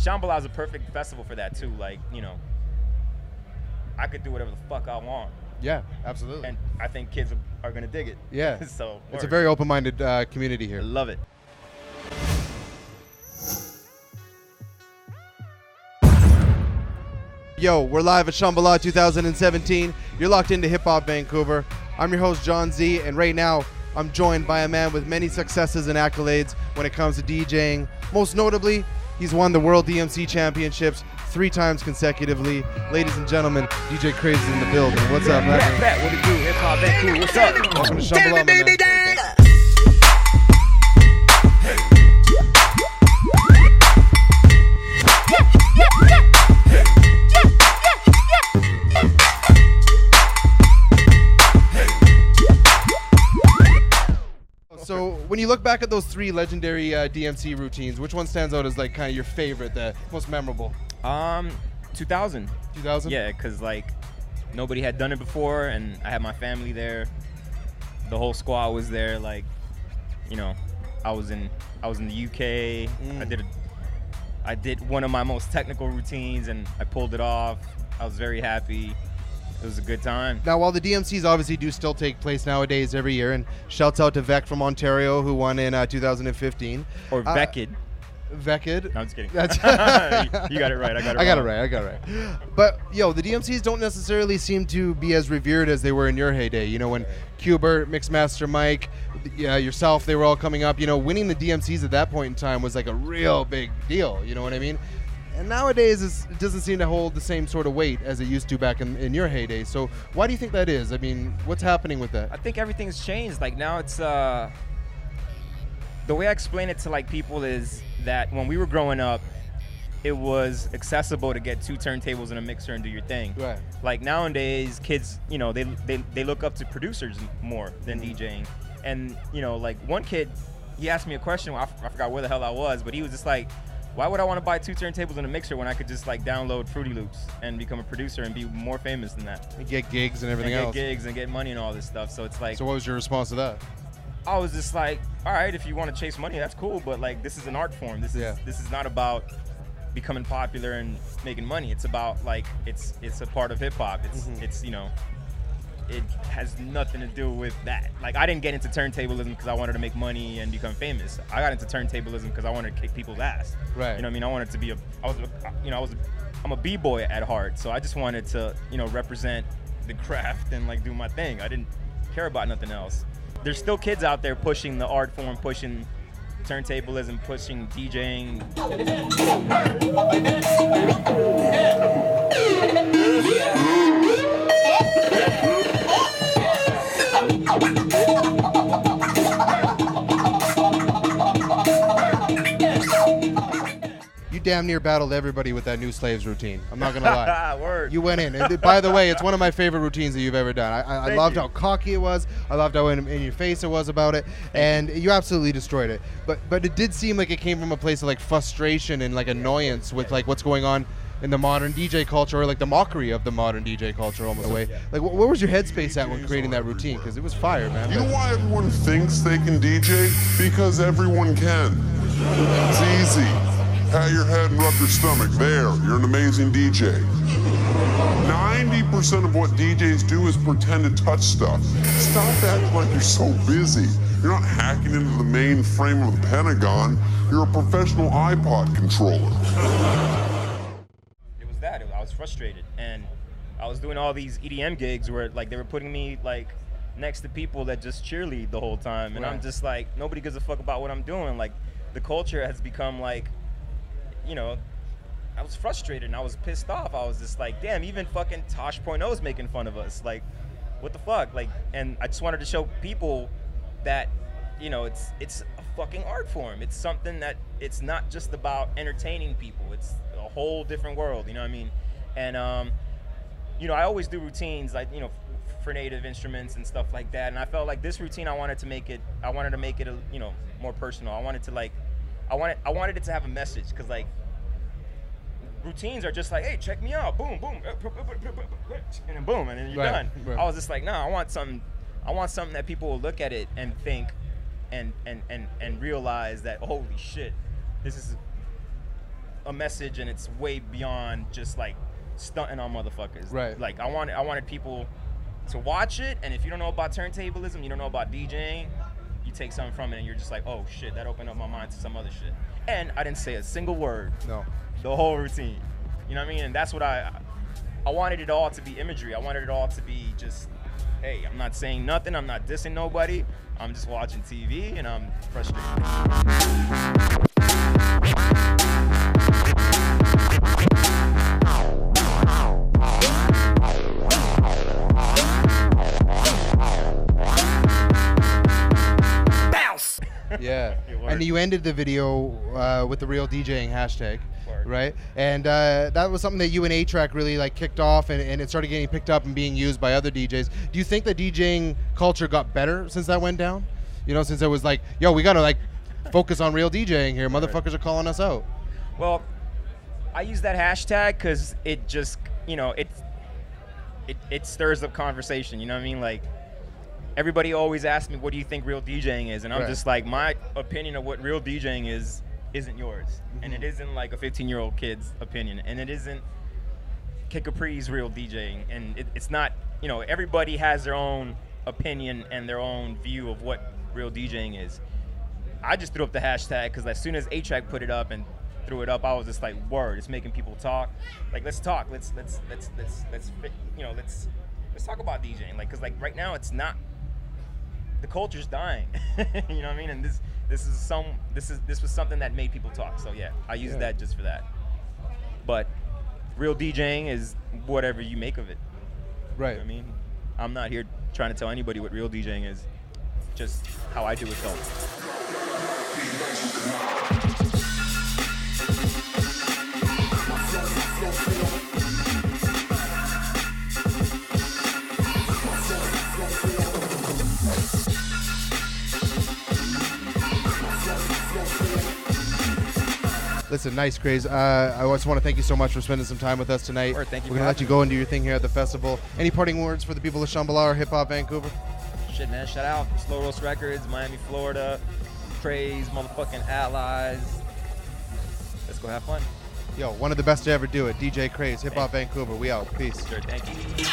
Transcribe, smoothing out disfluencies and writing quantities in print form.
Shambhala is a perfect festival for that too. Like, you know, I could do whatever the fuck I want. Yeah, absolutely. And I think kids are gonna dig it. Yeah. So it's a very open-minded community here. I love it. Yo, we're live at Shambhala 2017. You're locked into Hip Hop Vancouver. I'm your host, John Z, and right now I'm joined by a man with many successes and accolades when it comes to DJing. Most notably, he's won the World DMC Championships 3 times consecutively. Ladies and gentlemen, DJ Craze is in the building. What's up, man? What it do? Hip Hop Vancouver. What's up? Welcome to Shambhala, my man. So when you look back at those 3 legendary DMC routines, which one stands out as like kind of your favorite, the most memorable? 2000. 2000? Yeah, because like nobody had done it before, and I had my family there. The whole squad was there. Like, you know, I was in the UK. I did one of my most technical routines, and I pulled it off. I was very happy. It was a good time. Now, while the DMCs obviously do still take place nowadays every year, and shouts out to Vec from Ontario who won in 2015. Or Vekid. Vekid? No, I'm just kidding. You got it right. I got it right. But, yo, the DMCs don't necessarily seem to be as revered as they were in your heyday. You know, when Qbert, Mixmaster Mike, yourself, they were all coming up. You know, winning the DMCs at that point in time was like a real big deal. You know what I mean? And nowadays, it doesn't seem to hold the same sort of weight as it used to back in your heyday. So why do you think that is? I mean, what's happening with that? I think everything's changed. Like now it's, the way I explain it to like people is that when we were growing up, it was accessible to get 2 turntables and a mixer and do your thing. Right. Like nowadays, kids, you know, they look up to producers more than DJing. And, you know, like one kid, he asked me a question, I forgot where the hell I was, but he was just like, why would I want to buy 2 turntables and a mixer when I could just like download Fruity Loops and become a producer and be more famous than that? And get gigs and everything else. Get gigs and get money and all this stuff. So it's like. So what was your response to that? I was just like, all right, if you want to chase money, that's cool. But like, this is an art form. This is not about becoming popular and making money. It's about like, it's a part of hip hop. It's you know, it has nothing to do with that. Like, I didn't get into turntablism because I wanted to make money and become famous. I got into turntablism because I wanted to kick people's ass. Right. You know what I mean? I wanted to be I'm a b-boy at heart. So I just wanted to, you know, represent the craft and like do my thing. I didn't care about nothing else. There's still kids out there pushing the art form, pushing turntablism, pushing DJing. You damn near battled everybody with that New Slaves routine. I'm not gonna lie. Word. You went in. And by the way, it's one of my favorite routines that you've ever done. I loved how cocky it was. I loved how in your face it was about it. And you absolutely destroyed it. But it did seem like it came from a place of like frustration and like annoyance with like what's going on in the modern DJ culture, or like the mockery of the modern DJ culture almost in a way. Like what was your headspace at when creating that routine? Because it was fire, man. You know why everyone thinks they can DJ? Because everyone can. It's easy. Pat your head and rub your stomach. There, you're an amazing DJ. 90% of what DJs do is pretend to touch stuff. Stop acting like you're so busy. You're not hacking into the main frame of the Pentagon. You're a professional iPod controller. It was that. I was frustrated. And I was doing all these EDM gigs where like they were putting me like next to people that just cheerlead the whole time. And I'm just like, nobody gives a fuck about what I'm doing. Like the culture has become like, you know, I was frustrated and I was pissed off. I was just like, damn, even fucking Tosh.0's making fun of us. Like, what the fuck? Like, and I just wanted to show people that, you know, it's a fucking art form. It's something that it's not just about entertaining people. It's a whole different world, you know what I mean? And, you know, I always do routines like, you know, for native instruments and stuff like that. And I felt like this routine, I wanted to make it, you know, more personal. I wanted it to have a message, because like routines are just like, hey, check me out, boom, boom, and then boom, and then you're done. Right. I was just like, no, I want something that people will look at it and think and realize that, holy shit, this is a message, and it's way beyond just like stunting on motherfuckers. Right. Like I wanted people to watch it, and if you don't know about turntablism, you don't know about DJing, you take something from it, and you're just like, oh shit, that opened up my mind to some other shit. And I didn't say a single word. No. The whole routine. You know what I mean? And that's what I wanted it all to be imagery. I wanted it all to be just, hey, I'm not saying nothing. I'm not dissing nobody. I'm just watching TV, and I'm frustrated. Yeah, and you ended the video with the real DJing hashtag, right? And that was something that you and A-Track really like kicked off, and it started getting picked up and being used by other DJs. Do you think the DJing culture got better since that went down? You know, since it was like, yo, we gotta like focus on real DJing here. Motherfuckers are calling us out. Well, I use that hashtag because it just, you know, it stirs up conversation. You know what I mean? Like, everybody always asks me, what do you think real DJing is? And I'm just like, my opinion of what real DJing is isn't yours. Mm-hmm. And it isn't like a 15-year-old kid's opinion. And it isn't Kid Capri's real DJing. And it's not, you know, everybody has their own opinion and their own view of what real DJing is. I just threw up the hashtag because as soon as A-Track put it up and threw it up, I was just like, word, it's making people talk. Like, let's talk. Let's you know, let's talk about DJing. Like, because like right now it's not, the culture's dying. You know what I mean? And this was something that made people talk. So yeah, I use that just for that. But real DJing is whatever you make of it. Right. You know what I mean? I'm not here trying to tell anybody what real DJing is. Just how I do it though. Listen, nice, Craze. I just want to thank you so much for spending some time with us tonight. Sure, thank you. We're going to let you go and do your thing here at the festival. Any parting words for the people of Shambhala or Hip Hop Vancouver? Shit, man. Shout out Slow Roast Records, Miami, Florida, Craze, motherfucking Allies. Let's go have fun. Yo, one of the best to ever do it. DJ Craze, Hip Hop Vancouver. We out. Peace. Sure, thank you. Yeah.